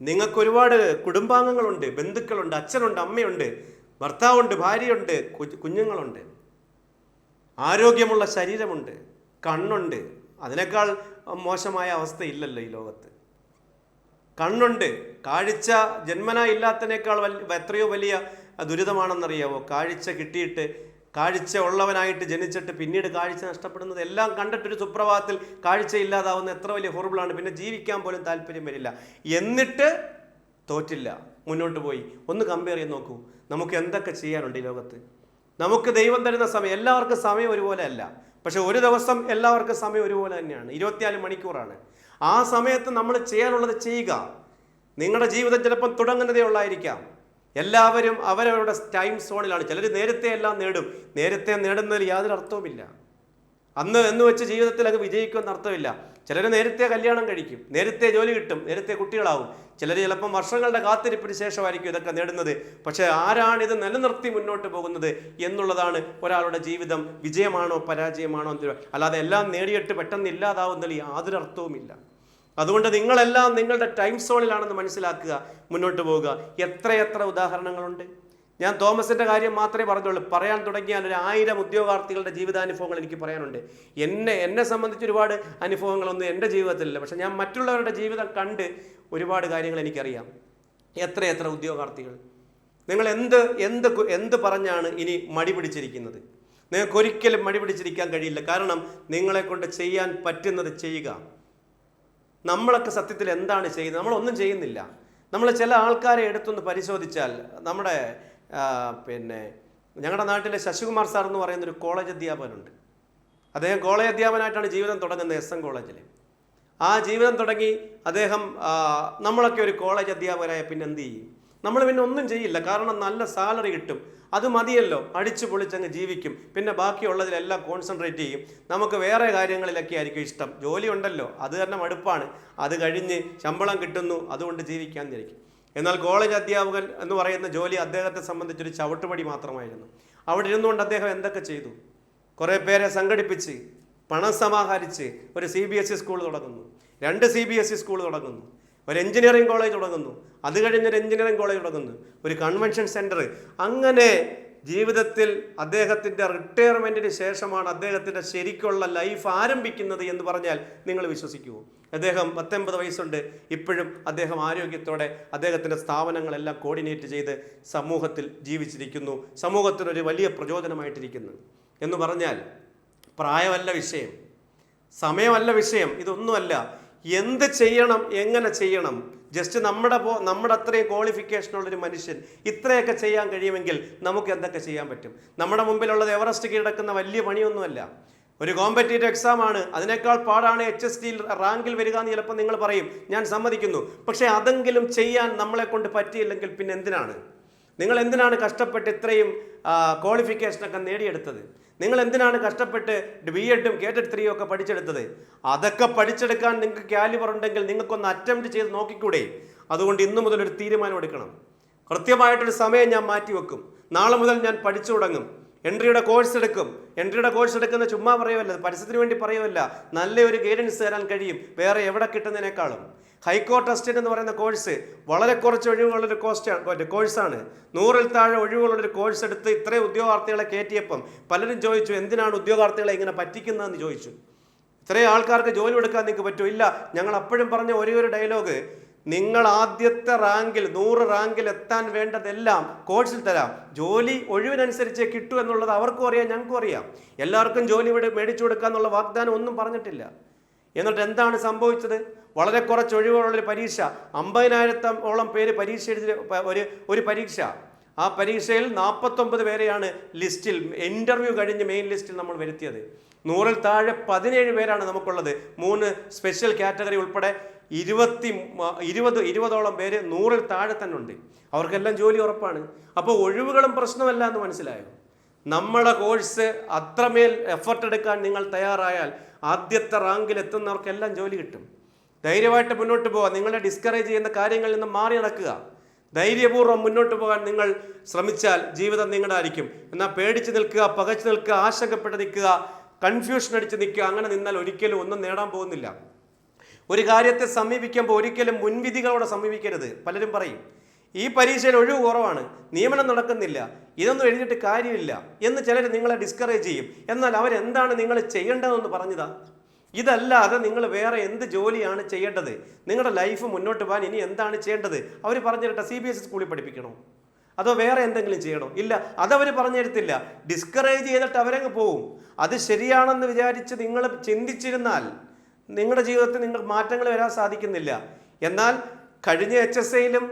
നിങ്ങൾക്ക് ഒരുപാട് കുടുംബാംഗങ്ങളുണ്ട്, ബന്ധുക്കളുണ്ട്, അച്ഛനുണ്ട്, അമ്മയുണ്ട്, ഭർത്താവുണ്ട്, ഭാര്യയുണ്ട്, കുഞ്ഞുങ്ങളുണ്ട്, ആരോഗ്യമുള്ള ശരീരമുണ്ട്, കണ്ണുണ്ട്. അതിനേക്കാൾ മോശമായ അവസ്ഥയില്ലല്ലോ ഈ ലോകത്ത്. കണ്ണുണ്ട്, കാഴ്ച ജന്മനാ ഇല്ലാത്തതിനേക്കാൾ എത്രയോ വലിയ ദുരിതമാണെന്നറിയാവോ? കാഴ്ച കിട്ടിയിട്ട്, കാഴ്ച ഉള്ളവനായിട്ട് ജനിച്ചിട്ട് പിന്നീട് കാഴ്ച നഷ്ടപ്പെടുന്നത്, എല്ലാം കണ്ടിട്ടൊരു സുപ്രഭാതത്തിൽ കാഴ്ച ഇല്ലാതാവുന്ന എത്ര വലിയ ഹൊറിബിളാണ്. പിന്നെ ജീവിക്കാൻ പോലും താല്പര്യം വരില്ല. എന്നിട്ട് തോറ്റില്ല, മുന്നോട്ട് പോയി. ഒന്ന് കമ്പയർ ചെയ്ത് നോക്കൂ, നമുക്ക് എന്തൊക്കെ ചെയ്യാനുണ്ട് ഈ ലോകത്ത്. നമുക്ക് ദൈവം തരുന്ന സമയം, എല്ലാവർക്കും സമയം ഒരുപോലെ അല്ല, പക്ഷെ ഒരു ദിവസം എല്ലാവർക്കും സമയം ഒരുപോലെ തന്നെയാണ്. 24 മണിക്കൂറാണ്. ആ സമയത്ത് നമ്മൾ ചെയ്യാനുള്ളത് ചെയ്യുക. നിങ്ങളുടെ ജീവിതം ചിലപ്പം തുടങ്ങുന്നതേ ഉള്ളായിരിക്കാം. എല്ലാവരും അവരവരുടെ ടൈം സോണിലാണ്. ചിലർ നേരത്തെ എല്ലാം നേടും. നേരത്തെ നേടുന്നതിൽ യാതൊരു അർത്ഥവുമില്ല. അന്ന് എന്ന് വെച്ച് ജീവിതത്തിൽ അത് വിജയിക്കുമെന്ന് അർത്ഥമില്ല. ചിലർ നേരത്തെ കല്യാണം കഴിക്കും, നേരത്തെ ജോലി കിട്ടും, നേരത്തെ കുട്ടികളാവും. ചിലർ ചിലപ്പം വർഷങ്ങളുടെ കാത്തിരിപ്പിന് ശേഷമായിരിക്കും ഇതൊക്കെ നേടുന്നത്. പക്ഷേ ആരാണ് ഇത് നിലനിർത്തി മുന്നോട്ട് പോകുന്നത് എന്നുള്ളതാണ് ഒരാളുടെ ജീവിതം. വിജയമാണോ പരാജയമാണോ എന്ന്, അല്ലാതെ എല്ലാം നേടിയിട്ട് പെട്ടെന്ന് ഇല്ലാതാവുന്നതിൽ യാതൊരു അർത്ഥവുമില്ല. അതുകൊണ്ട് നിങ്ങളെല്ലാം നിങ്ങളുടെ ടൈം സോണിലാണെന്ന് മനസ്സിലാക്കുക, മുന്നോട്ട് പോവുക. എത്രയെത്ര ഉദാഹരണങ്ങളുണ്ട്. ഞാൻ തോമസിൻ്റെ കാര്യം മാത്രമേ പറഞ്ഞുള്ളൂ. പറയാൻ തുടങ്ങിയാൽ 1000 ഉദ്യോഗാർത്ഥികളുടെ ജീവിതാനുഭവങ്ങൾ എനിക്ക് പറയാനുണ്ട്. എന്നെ സംബന്ധിച്ച് ഒരുപാട് അനുഭവങ്ങളൊന്നും എൻ്റെ ജീവിതത്തിലില്ല. പക്ഷെ ഞാൻ മറ്റുള്ളവരുടെ ജീവിതം കണ്ട് ഒരുപാട് കാര്യങ്ങൾ എനിക്കറിയാം. എത്രയെത്ര ഉദ്യോഗാർത്ഥികൾ. നിങ്ങൾ എന്ത് പറഞ്ഞാണ് ഇനി മടി പിടിച്ചിരിക്കുന്നത്? നിങ്ങൾക്കൊരിക്കലും മടി പിടിച്ചിരിക്കാൻ കഴിയില്ല. കാരണം നിങ്ങളെ കൊണ്ട് ചെയ്യാൻ പറ്റുന്നത് ചെയ്യുക. നമ്മളൊക്കെ സത്യത്തിൽ എന്താണ് ചെയ്യുന്നത്? നമ്മളൊന്നും ചെയ്യുന്നില്ല. നമ്മൾ ചില ആൾക്കാരെ എടുത്തൊന്ന് പരിശോധിച്ചാൽ, നമ്മുടെ ഞങ്ങളുടെ നാട്ടിലെ ശശികുമാർ സാർ എന്ന് പറയുന്നൊരു കോളേജ് അധ്യാപകനുണ്ട്. അദ്ദേഹം കോളേജ് അധ്യാപകനായിട്ടാണ് ജീവിതം തുടങ്ങുന്നത്, SM കോളേജിൽ. ആ ജീവിതം തുടങ്ങി അദ്ദേഹം, നമ്മളൊക്കെ ഒരു കോളേജ് അധ്യാപകരായ പിന്നെ എന്ത് ചെയ്യും? നമ്മൾ പിന്നെ ഒന്നും ചെയ്യില്ല. കാരണം നല്ല സാലറി കിട്ടും, അത് മതിയല്ലോ, അടിച്ചു പൊളിച്ചങ്ങ് ജീവിക്കും. പിന്നെ ബാക്കിയുള്ളതിലെല്ലാം കോൺസെൻട്രേറ്റ് ചെയ്യും. നമുക്ക് വേറെ കാര്യങ്ങളിലൊക്കെ ആയിരിക്കും ഇഷ്ടം. ജോലി ഉണ്ടല്ലോ, അത് തന്നെ മടുപ്പാണ്. അത് കഴിഞ്ഞ് ശമ്പളം കിട്ടുന്നു, അതുകൊണ്ട് ജീവിക്കാൻ വിചാരിക്കും. എന്നാൽ കോളേജ് അധ്യാപകൻ എന്ന് പറയുന്ന ജോലി അദ്ദേഹത്തെ സംബന്ധിച്ചൊരു ചവിട്ടുപടി മാത്രമായിരുന്നു. അവിടെ ഇരുന്നുകൊണ്ട് അദ്ദേഹം എന്തൊക്കെ ചെയ്തു? കുറേ പേരെ സംഘടിപ്പിച്ച് പണം സമാഹരിച്ച് ഒരു CBSE സ്കൂൾ തുടങ്ങുന്നു, 2 CBSE സ്കൂൾ തുടങ്ങുന്നു, ഒരു എഞ്ചിനീയറിംഗ് കോളേജ് തുടങ്ങുന്നു, അത് കഴിഞ്ഞൊരു എഞ്ചിനീയറിംഗ് കോളേജ് തുടങ്ങുന്നു, ഒരു കൺവെൻഷൻ സെൻറ്റർ. അങ്ങനെ ജീവിതത്തിൽ അദ്ദേഹത്തിൻ്റെ റിട്ടയർമെൻറ്റിന് ശേഷമാണ് അദ്ദേഹത്തിൻ്റെ ശരിക്കുള്ള ലൈഫ് ആരംഭിക്കുന്നത് എന്ന് പറഞ്ഞാൽ നിങ്ങൾ വിശ്വസിക്കുമോ? അദ്ദേഹം 19 വയസ്സുണ്ട്, ഇപ്പോഴും അദ്ദേഹം ആരോഗ്യത്തോടെ അദ്ദേഹത്തിൻ്റെ സ്ഥാപനങ്ങളെല്ലാം കോർഡിനേറ്റ് ചെയ്ത് സമൂഹത്തിൽ ജീവിച്ചിരിക്കുന്നു, സമൂഹത്തിനൊരു വലിയ പ്രചോദനമായിട്ടിരിക്കുന്നു. എന്ന് പറഞ്ഞാൽ പ്രായമല്ല വിഷയം, സമയമല്ല വിഷയം, ഇതൊന്നുമല്ല. എന്ത് ചെയ്യണം, എങ്ങനെ ചെയ്യണം, ജസ്റ്റ് നമ്മുടെ അത്രയും ക്വാളിഫിക്കേഷനുള്ളൊരു മനുഷ്യൻ ഇത്രയൊക്കെ ചെയ്യാൻ കഴിയുമെങ്കിൽ നമുക്ക് എന്തൊക്കെ ചെയ്യാൻ പറ്റും? നമ്മുടെ മുമ്പിലുള്ളത് എവറസ്റ്റ് കീഴടക്കുന്ന വലിയ പണിയൊന്നുമല്ല. ഒരു കോമ്പറ്റേറ്റീവ് എക്സാം ആണ്, അതിനേക്കാൾ പാടാണ് HST റാങ്കിൽ വരിക എന്ന് ചിലപ്പോൾ നിങ്ങൾ പറയും, ഞാൻ സമ്മതിക്കുന്നു. പക്ഷേ അതെങ്കിലും ചെയ്യാൻ നമ്മളെ കൊണ്ട് പറ്റിയില്ലെങ്കിൽ പിന്നെ എന്തിനാണ്? നിങ്ങൾ എന്തിനാണ് കഷ്ടപ്പെട്ട് ഇത്രയും ക്വാളിഫിക്കേഷനൊക്കെ നേടിയെടുത്തത്? നിങ്ങൾ എന്തിനാണ് കഷ്ടപ്പെട്ട് B.Edഉം കേറ്റഡ് 3 ഒക്കെ പഠിച്ചെടുത്തത്? അതൊക്കെ പഠിച്ചെടുക്കാൻ നിങ്ങൾക്ക് കാലിബർ ഉണ്ടെങ്കിൽ നിങ്ങൾക്കൊന്ന് അറ്റംപ്റ്റ് ചെയ്ത് നോക്കിക്കൂടെ? അതുകൊണ്ട് ഇന്നു മുതൽ ഒരു തീരുമാനം എടുക്കണം. കൃത്യമായിട്ടൊരു സമയം ഞാൻ മാറ്റിവെക്കും. നാളെ മുതൽ ഞാൻ പഠിച്ചു തുടങ്ങും. എൻട്രിയുടെ കോഴ്സ് എടുക്കും. എൻട്രിയുടെ കോഴ്സ് എടുക്കുന്ന ചുമ്മാ പറയുമല്ല, പരസ്യത്തിന് വേണ്ടി പറയുമല്ല, നല്ലൊരു ഗൈഡൻസ് തരാൻ കഴിയും വേറെ എവിടെ കിട്ടുന്നതിനേക്കാളും. ഹൈക്കോർട്ട് അസിസ്റ്റന്റ് എന്ന് പറയുന്ന കോഴ്സ് വളരെ കുറച്ച് ഒഴിവുകളുള്ളൊരു കോഴ്സാണ്. 100-ൽ താഴെ ഒഴിവുകളുള്ളൊരു കോഴ്സ് എടുത്ത് ഇത്രയും ഉദ്യോഗാർത്ഥികളെ കയറ്റിയപ്പം പലരും ചോദിച്ചു, എന്തിനാണ് ഉദ്യോഗാർത്ഥികളെ ഇങ്ങനെ പറ്റിക്കുന്നതെന്ന് ചോദിച്ചു. ഇത്രയും ആൾക്കാർക്ക് ജോലി എടുക്കാൻ നിങ്ങൾക്ക് പറ്റുമോ? ഇല്ല. ഞങ്ങൾ അപ്പോഴും പറഞ്ഞ ഒരേ ഒരു ഡയലോഗ്, നിങ്ങൾ ആദ്യത്തെ റാങ്കിൽ 100 റാങ്കിൽ എത്താൻ വേണ്ടതെല്ലാം കോഴ്സിൽ തരാം, ജോലി ഒഴിവിനനുസരിച്ച് കിട്ടൂ എന്നുള്ളത് അവർക്കും അറിയാം, ഞങ്ങൾക്കും അറിയാം. എല്ലാവർക്കും ജോലി മേടിച്ചു കൊടുക്കാന്നുള്ള വാഗ്ദാനം ഒന്നും പറഞ്ഞിട്ടില്ല. എന്നിട്ട് എന്താണ് സംഭവിച്ചത്? വളരെ കുറച്ച് ഒഴിവുള്ളൊരു പരീക്ഷ, 50,000-ഓളം പേര് പരീക്ഷ എഴുതിയ ഒരു പരീക്ഷ. ആ പരീക്ഷയിൽ 49 പേരെയാണ് ലിസ്റ്റിൽ ഇൻ്റർവ്യൂ കഴിഞ്ഞ് മെയിൻ ലിസ്റ്റിൽ നമ്മൾ വരുത്തിയത്. 100-ൽ താഴെ 17 പേരാണ് നമുക്കുള്ളത്. 3 സ്പെഷ്യൽ കാറ്റഗറി ഉൾപ്പെടെ 20ഓളം പേര് 100-ൽ താഴെ തന്നെ ഉണ്ട്. അവർക്കെല്ലാം ജോലി ഉറപ്പാണ്. അപ്പോൾ ഒഴിവുകളും പ്രശ്നമല്ല എന്ന് മനസ്സിലായോ? നമ്മുടെ കോഴ്സ് അത്രമേൽ എഫർട്ട് എടുക്കാൻ നിങ്ങൾ തയ്യാറായാൽ ആദ്യത്തെ റാങ്കിൽ എത്തുന്നവർക്കെല്ലാം ജോലി കിട്ടും. ധൈര്യമായിട്ട് മുന്നോട്ട് പോകാം. നിങ്ങളെ ഡിസ്കറേജ് ചെയ്യുന്ന കാര്യങ്ങളിൽ നിന്ന് മാറി നടക്കുക. ധൈര്യപൂർവ്വം മുന്നോട്ട് പോകാൻ നിങ്ങൾ ശ്രമിച്ചാൽ ജീവിതം നിങ്ങളുടെ ആയിരിക്കും. എന്നാൽ പേടിച്ച് നിൽക്കുക, പകച്ചു നിൽക്കുക, ആശങ്കപ്പെട്ട് നിൽക്കുക, കൺഫ്യൂഷൻ അടിച്ച് നിൽക്കുക, അങ്ങനെ നിന്നാൽ ഒരിക്കലും ഒന്നും നേടാൻ പോകുന്നില്ല. ഒരു കാര്യത്തെ സമീപിക്കുമ്പോൾ ഒരിക്കലും മുൻവിധികളോടെ സമീപിക്കരുത്. പലരും പറയും ഈ പരീക്ഷയിൽ ഒഴിവ് കുറവാണ്, നിയമനം നടക്കുന്നില്ല, ഇതൊന്നും എഴുതിയിട്ട് കാര്യമില്ല എന്ന് ചിലർ നിങ്ങളെ ഡിസ്കറേജ് ചെയ്യും. എന്നാൽ അവരെന്താണ് നിങ്ങൾ ചെയ്യേണ്ടതെന്ന് പറഞ്ഞതാ. ഇതല്ലാതെ നിങ്ങൾ വേറെ എന്ത് ജോലിയാണ് ചെയ്യേണ്ടത്? നിങ്ങളുടെ ലൈഫ് മുന്നോട്ട് പോകാൻ ഇനി എന്താണ് ചെയ്യേണ്ടത്? അവർ പറഞ്ഞു തരട്ടെ. CBSE സ്കൂളിൽ പഠിപ്പിക്കണോ അതോ വേറെ എന്തെങ്കിലും ചെയ്യണോ? ഇല്ല, അതവർ പറഞ്ഞു തരത്തില്ല. ഡിസ്കറേജ് ചെയ്തിട്ട് അവരങ്ങ് പോവും. അത് ശരിയാണെന്ന് വിചാരിച്ച് നിങ്ങൾ ചിന്തിച്ചിരുന്നാൽ നിങ്ങളുടെ ജീവിതത്തിൽ നിങ്ങൾക്ക് മാറ്റങ്ങൾ വരാൻ സാധിക്കുന്നില്ല. എന്നാൽ കഴിഞ്ഞ HSIയിലും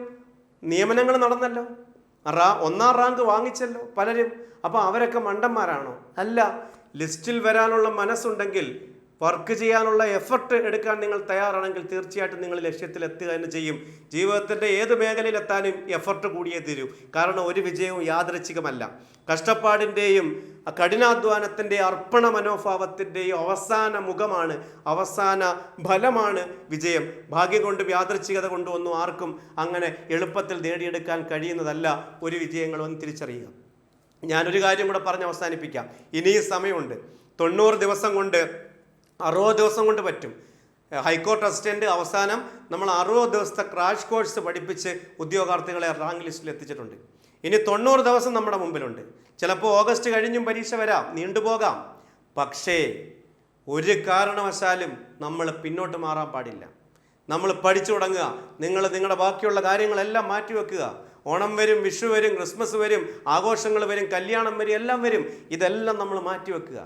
നിയമനങ്ങൾ നടന്നല്ലോ, 1ാം റാങ്ക് വാങ്ങിച്ചല്ലോ പലരും. അപ്പോൾ അവരൊക്കെ മണ്ടന്മാരാണോ? അല്ല. ലിസ്റ്റിൽ വരാനുള്ള മനസ്സുണ്ടെങ്കിൽ, വർക്ക് ചെയ്യാനുള്ള എഫർട്ട് എടുക്കാൻ നിങ്ങൾ തയ്യാറാണെങ്കിൽ തീർച്ചയായിട്ടും നിങ്ങൾ ലക്ഷ്യത്തിൽ എത്തുക തന്നെ ചെയ്യും. ജീവിതത്തിൻ്റെ ഏത് മേഖലയിലെത്താനും എഫർട്ട് കൂടിയേ തീരൂ. കാരണം ഒരു വിജയവും യാദൃച്ഛികമല്ല. കഷ്ടപ്പാടിൻ്റെയും കഠിനാധ്വാനത്തിൻ്റെ അർപ്പണ മനോഭാവത്തിൻ്റെയും അവസാന മുഖമാണ്, അവസാന ഫലമാണ് വിജയം. ഭാഗ്യം കൊണ്ടും യാദൃച്ഛികത കൊണ്ടും ഒന്നും ആർക്കും അങ്ങനെ എളുപ്പത്തിൽ നേടിയെടുക്കാൻ കഴിയുന്നതല്ല ഒരു വിജയങ്ങളൊന്നും തിരിച്ചറിയുക. ഞാനൊരു കാര്യം കൂടെ പറഞ്ഞ് അവസാനിപ്പിക്കാം. ഇനിയും സമയമുണ്ട്. 90 ദിവസം കൊണ്ട് 60 ദിവസം കൊണ്ട് പറ്റും. ഹൈക്കോർട്ട് അസിസ്റ്റൻ്റ് അവസാനം നമ്മൾ 60 ദിവസത്തെ ക്രാഷ് കോഴ്സ് പഠിപ്പിച്ച് ഉദ്യോഗാർത്ഥികളെ റാങ്ക് ലിസ്റ്റിൽ എത്തിച്ചിട്ടുണ്ട്. ഇനി 90 ദിവസം നമ്മുടെ മുമ്പിലുണ്ട്. ചിലപ്പോൾ ഓഗസ്റ്റ് കഴിഞ്ഞും പരീക്ഷ വരാം, നീണ്ടുപോകാം. പക്ഷേ ഒരു കാരണവശാലും നമ്മൾ പിന്നോട്ട് മാറാൻ പാടില്ല. നമ്മൾ പഠിച്ചു തുടങ്ങുക. നിങ്ങളുടെ ബാക്കിയുള്ള കാര്യങ്ങളെല്ലാം മാറ്റിവെക്കുക. ഓണം വരും, വിഷു വരും, ക്രിസ്മസ് വരും, ആഘോഷങ്ങൾ വരും, കല്യാണം വരും, എല്ലാം വരും. ഇതെല്ലാം നമ്മൾ മാറ്റിവെക്കുക.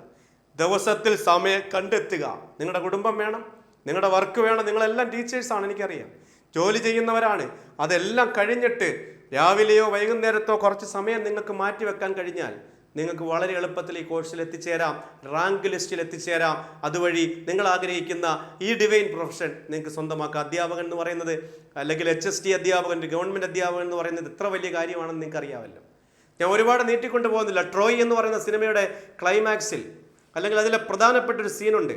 ദിവസത്തിൽ സമയം കണ്ടെത്തുക. നിങ്ങളുടെ കുടുംബം വേണം, നിങ്ങളുടെ വർക്ക് വേണം. നിങ്ങളെല്ലാം ടീച്ചേഴ്സാണ്, എനിക്കറിയാം, ജോലി ചെയ്യുന്നവരാണ്. അതെല്ലാം കഴിഞ്ഞിട്ട് രാവിലെയോ വൈകുന്നേരത്തോ കുറച്ച് സമയം നിങ്ങൾക്ക് മാറ്റിവെക്കാൻ കഴിഞ്ഞാൽ നിങ്ങൾക്ക് വളരെ എളുപ്പത്തിൽ ഈ കോഴ്സിൽ എത്തിച്ചേരാം, റാങ്ക് ലിസ്റ്റിൽ എത്തിച്ചേരാം. അതുവഴി നിങ്ങൾ ആഗ്രഹിക്കുന്ന ഈ ഡിവൈൻ പ്രൊഫഷൻ നിങ്ങൾക്ക് സ്വന്തമാക്കാം. അധ്യാപകൻ എന്ന് പറയുന്നത്, അല്ലെങ്കിൽ HST അധ്യാപകൻ, ഗവൺമെൻറ് അധ്യാപകൻ എന്ന് പറയുന്നത് എത്ര വലിയ കാര്യമാണെന്ന് നിങ്ങൾക്ക് അറിയാമല്ലോ. ഞാൻ ഒരുപാട് നീട്ടിക്കൊണ്ട് പോകുന്നില്ല. ട്രോയ് എന്ന് പറയുന്ന സിനിമയുടെ ക്ലൈമാക്സിൽ, അല്ലെങ്കിൽ അതിലെ പ്രധാനപ്പെട്ടൊരു സീനുണ്ട്.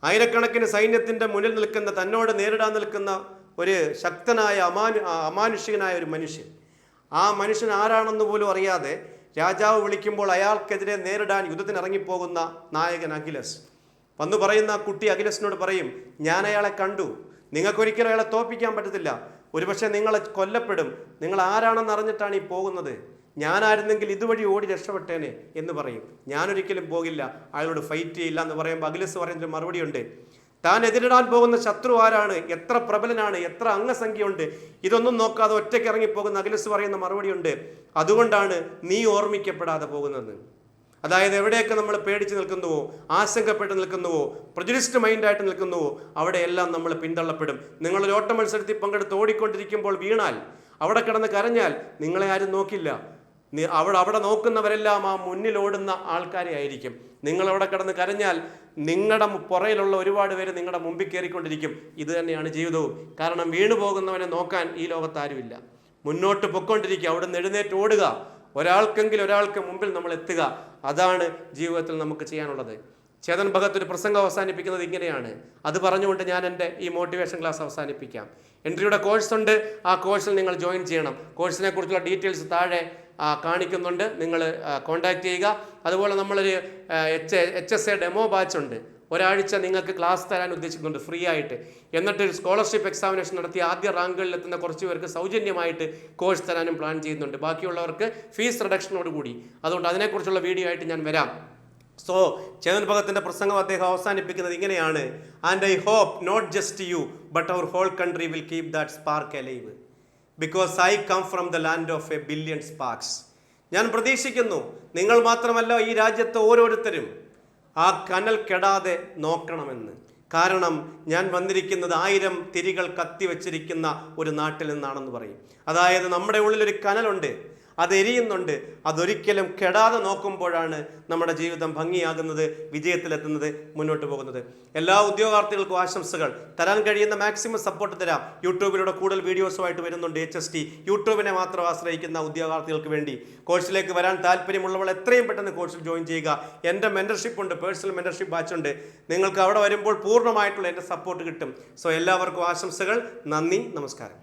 ആയിരക്കണക്കിന് സൈന്യത്തിൻ്റെ മുന്നിൽ നിൽക്കുന്ന, തന്നോട് നേരിടാൻ നിൽക്കുന്ന ഒരു ശക്തനായ അമാനുഷികനായ ഒരു മനുഷ്യൻ. ആ മനുഷ്യൻ ആരാണെന്ന് പോലും അറിയാതെ രാജാവ് വിളിക്കുമ്പോൾ അയാൾക്കെതിരെ നേരിടാൻ യുദ്ധത്തിന് ഇറങ്ങിപ്പോകുന്ന നായകൻ അഖിലസ് വന്നു പറയുന്ന കുട്ടി അഖിലസിനോട് പറയും, ഞാൻ അയാളെ കണ്ടു, നിങ്ങൾക്കൊരിക്കലും അയാളെ തോൽപ്പിക്കാൻ പറ്റത്തില്ല, ഒരുപക്ഷെ നിങ്ങളെ കൊല്ലപ്പെടും, നിങ്ങൾ ആരാണെന്ന് അറിഞ്ഞിട്ടാണ് ഈ പോകുന്നത്, ഞാനായിരുന്നെങ്കിൽ ഇതുവഴി ഓടി രക്ഷപ്പെട്ടേനെ എന്ന് പറയും. ഞാനൊരിക്കലും പോകില്ല, അയാളോട് ഫൈറ്റ് ചെയ്യില്ല എന്ന് പറയുമ്പോൾ അഖിലസ് പറയുന്നൊരു മറുപടിയുണ്ട്. താൻ എതിരിടാൻ പോകുന്ന ശത്രു ആരാണ്, എത്ര പ്രബലനാണ്, എത്ര അംഗസംഖ്യയുണ്ട്, ഇതൊന്നും നോക്കാതെ ഒറ്റയ്ക്ക് ഇറങ്ങിപ്പോകുന്ന അഖിലസ് പറയുന്ന മറുപടിയുണ്ട്, അതുകൊണ്ടാണ് നീ ഓർമ്മിക്കപ്പെടാതെ പോകുന്നത്. അതായത് എവിടെയൊക്കെ നമ്മൾ പേടിച്ച് നിൽക്കുന്നുവോ, ആശങ്കപ്പെട്ട് നിൽക്കുന്നുവോ, പ്രജുഡിസ്ഡ് മൈൻഡായിട്ട് നിൽക്കുന്നുവോ, അവിടെയെല്ലാം നമ്മൾ പിന്തള്ളപ്പെടും. നിങ്ങളൊരു ഓട്ട മത്സരത്തിൽ പങ്കെടുത്ത് ഓടിക്കൊണ്ടിരിക്കുമ്പോൾ വീണാൽ, അവിടെ കിടന്ന് കരഞ്ഞാൽ നിങ്ങളെ ആരും നോക്കില്ല. അവിടെ നോക്കുന്നവരെല്ലാം ആ മുന്നിലോടുന്ന ആൾക്കാരെ ആയിരിക്കും. നിങ്ങളവിടെ കിടന്ന് കരഞ്ഞാൽ നിങ്ങളുടെ പുറയിലുള്ള ഒരുപാട് പേര് നിങ്ങളുടെ മുമ്പിൽ കയറിക്കൊണ്ടിരിക്കും. ഇത് തന്നെയാണ് ജീവിതവും. കാരണം വീണു പോകുന്നവനെ നോക്കാൻ ഈ ലോകത്താരുമില്ല. മുന്നോട്ട് പൊയ്ക്കൊണ്ടിരിക്കുക, അവിടെ നിന്ന് എഴുന്നേറ്റ് ഓടുക, ഒരാൾക്ക് മുമ്പിൽ നമ്മൾ എത്തുക. അതാണ് ജീവിതത്തിൽ നമുക്ക് ചെയ്യാനുള്ളത്. ചേതൻ ഭഗത് ഒരു പ്രസംഗം അവസാനിപ്പിക്കുന്നത് ഇങ്ങനെയാണ്. അത് പറഞ്ഞുകൊണ്ട് ഞാൻ എൻ്റെ ഈ മോട്ടിവേഷൻ ക്ലാസ് അവസാനിപ്പിക്കാം. എൻട്രിയുടെ കോഴ്സ് ഉണ്ട്, ആ കോഴ്സിൽ നിങ്ങൾ ജോയിൻ ചെയ്യണം. കോഴ്സിനെ കുറിച്ചുള്ള ഡീറ്റെയിൽസ് താഴെ കാണിക്കുന്നുണ്ട്, നിങ്ങൾ കോൺടാക്റ്റ് ചെയ്യുക. അതുപോലെ നമ്മളൊരു HSA ഡെമോ ബാച്ച് ഉണ്ട്. ഒരാഴ്ച നിങ്ങൾക്ക് ക്ലാസ് തരാൻ ഉദ്ദേശിക്കുന്നുണ്ട് ഫ്രീ ആയിട്ട്. എന്നിട്ട് സ്കോളർഷിപ്പ് എക്സാമിനേഷൻ നടത്തി ആദ്യ റാങ്കുകളിൽ എത്തുന്ന കുറച്ച് പേർക്ക് സൗജന്യമായിട്ട് കോഴ്സ് തരാനും പ്ലാൻ ചെയ്യുന്നുണ്ട്. ബാക്കിയുള്ളവർക്ക് ഫീസ് റിഡക്ഷനോട് കൂടി. അതുകൊണ്ട് അതിനെക്കുറിച്ചുള്ള വീഡിയോ ആയിട്ട് ഞാൻ വരാം. സോ ചേതൻ ഭഗത്തിൻ്റെ പ്രസംഗം അദ്ദേഹം അവസാനിപ്പിക്കുന്നത് ഇങ്ങനെയാണ്: and I hope not just you but our whole country will keep that spark alive because I come from the land of a billion sparks. ഞാൻ പ്രതീക്ഷിക്കുന്നു നിങ്ങൾ മാത്രമല്ല, ഈ രാജ്യത്തെ ഓരോരുത്തരും ആ കനൽ കെടാതെ നോക്കണമെന്ന്. കാരണം ഞാൻ വന്നിരിക്കുന്നത് 1000 തിരികൾ കത്തിവെച്ചിരിക്കുന്ന ഒരു നാട്ടിൽ നിന്നാണെന്ന് പറയും. അതായത് നമ്മുടെ ഉള്ളിലൊരു കനലുണ്ട്, അത് എരിയുന്നുണ്ട്. അതൊരിക്കലും കെടാതെ നോക്കുമ്പോഴാണ് നമ്മുടെ ജീവിതം ഭംഗിയാകുന്നത്, വിജയത്തിലെത്തുന്നത്, മുന്നോട്ട് പോകുന്നത്. എല്ലാ ഉദ്യോഗാർത്ഥികൾക്കും ആശംസകൾ. തരാൻ കഴിയുന്ന മാക്സിമം സപ്പോർട്ട് തരാം. യൂട്യൂബിലൂടെ കൂടുതൽ വീഡിയോസുമായിട്ട് വരുന്നുണ്ട്. HST യൂട്യൂബിനെ മാത്രം ആശ്രയിക്കുന്ന ഉദ്യോഗാർത്ഥികൾക്ക് വേണ്ടി കോഴ്സിലേക്ക് വരാൻ താല്പര്യമുള്ളവൾ എത്രയും പെട്ടെന്ന് കോഴ്സിൽ ജോയിൻ ചെയ്യുക. എൻ്റെ മെൻറ്റർഷിപ്പ് ഉണ്ട്, പേഴ്സണൽ മെൻറ്റർഷിപ്പ് ബാച്ച് ഉണ്ട്. നിങ്ങൾക്ക് അവിടെ വരുമ്പോൾ പൂർണ്ണമായിട്ടുള്ള എൻ്റെ സപ്പോർട്ട് കിട്ടും. സോ എല്ലാവർക്കും ആശംസകൾ. നന്ദി, നമസ്കാരം.